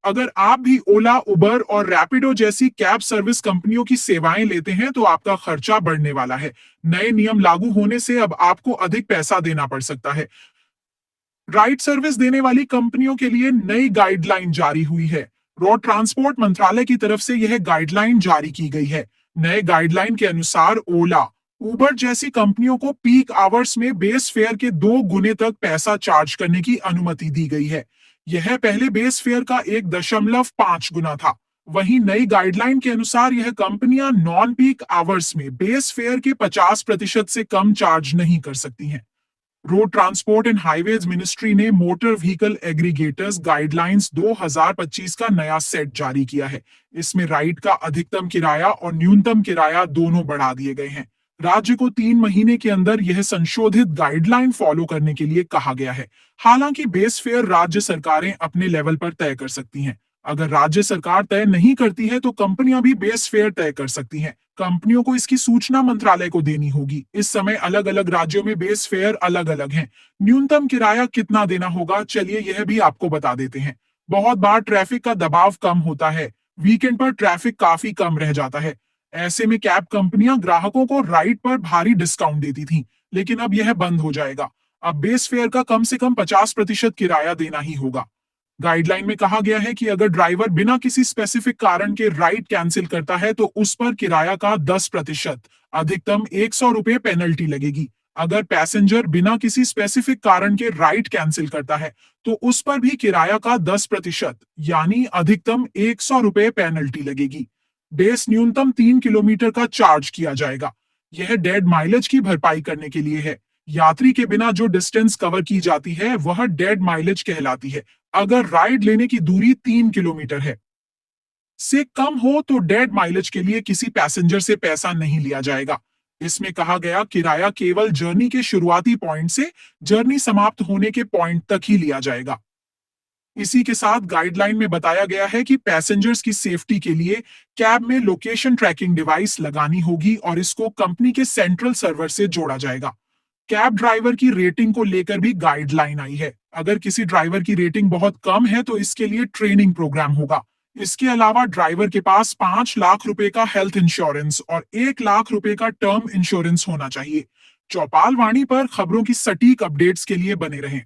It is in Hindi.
अगर आप भी ओला, उबर और रैपिडो जैसी कैब सर्विस कंपनियों की सेवाएं लेते हैं तो आपका खर्चा बढ़ने वाला है। नए नियम लागू होने से अब आपको अधिक पैसा देना पड़ सकता है। राइड सर्विस देने वाली कंपनियों के लिए नई गाइडलाइन जारी हुई है। रोड ट्रांसपोर्ट मंत्रालय की तरफ से यह गाइडलाइन जारी की गई है। नए गाइडलाइन के अनुसार ओला, उबर जैसी कंपनियों को पीक आवर्स में बेस फेयर के 2 गुने तक पैसा चार्ज करने की अनुमति दी गई है। यह पहले बेस फेयर का 1.5 गुना था। वहीं नई गाइडलाइन के अनुसार यह कंपनियां नॉन पीक आवर्स में बेस फेयर के 50% से कम चार्ज नहीं कर सकती हैं। Road transport and highways ministry ने मोटर व्हीकल एग्रीगेटर्स गाइडलाइंस 2025 का नया सेट जारी किया है। इसमें राइड का अधिकतम किराया और न्यूनतम किराया दोनों बढ़ा दिए गए हैं। राज्य को 3 महीने के अंदर यह संशोधित गाइडलाइन फॉलो करने के लिए कहा गया है। हालांकि बेस फेयर राज्य सरकारें अपने लेवल पर तय कर सकती हैं। अगर राज्य सरकार तय नहीं करती है तो कंपनियां भी बेस फेयर तय कर सकती हैं। कंपनियों को इसकी सूचना मंत्रालय को देनी होगी। इस समय अलग अलग राज्यों में बेस फेयर अलग अलग हैं। न्यूनतम किराया कितना देना होगा, चलिए यह भी आपको बता देते हैं। बहुत बार ट्रैफिक का दबाव कम होता है। वीकेंड पर ट्रैफिक काफी कम रह जाता है। ऐसे में कैब कंपनियां ग्राहकों को राइड पर भारी डिस्काउंट देती थीं, लेकिन अब यह बंद हो जाएगा। अब बेस फेयर का कम से कम 50% किराया देना ही होगा। गाइडलाइन में कहा गया है कि अगर ड्राइवर बिना किसी स्पेसिफिक कारण के राइड कैंसिल करता है तो उस पर किराया का 10%, अधिकतम 100 रुपए पेनल्टी लगेगी। अगर पैसेंजर बिना किसी स्पेसिफिक कारण के राइड कैंसिल करता है तो उस पर भी किराया का 10%, यानी अधिकतम 100 रुपए पेनल्टी लगेगी। बेस न्यूनतम 3 किलोमीटर का चार्ज किया जाएगा। यह डेड माइलेज की भरपाई करने के लिए है। यात्री के बिना जो डिस्टेंस कवर की जाती है वह डेड माइलेज कहलाती है। अगर राइड लेने की दूरी 3 किलोमीटर है से कम हो तो डेड माइलेज के लिए किसी पैसेंजर से पैसा नहीं लिया जाएगा। इसमें कहा गया किराया केवल जर्नी के शुरुआती पॉइंट से जर्नी समाप्त होने के पॉइंट तक ही लिया जाएगा। इसी के साथ गाइडलाइन में बताया गया है कि पैसेंजर्स की सेफ्टी के लिए कैब में लोकेशन ट्रैकिंग डिवाइस लगानी होगी और इसको कंपनी के सेंट्रल सर्वर से जोड़ा जाएगा। कैब ड्राइवर की रेटिंग को लेकर भी गाइडलाइन आई है। अगर किसी ड्राइवर की रेटिंग बहुत कम है तो इसके लिए ट्रेनिंग प्रोग्राम होगा। इसके अलावा ड्राइवर के पास 5 लाख रुपए का हेल्थ इंश्योरेंस और 1 लाख रुपए का टर्म इंश्योरेंस होना चाहिए। चौपाल वाणी पर खबरों की सटीक अपडेट्स के लिए बने रहें।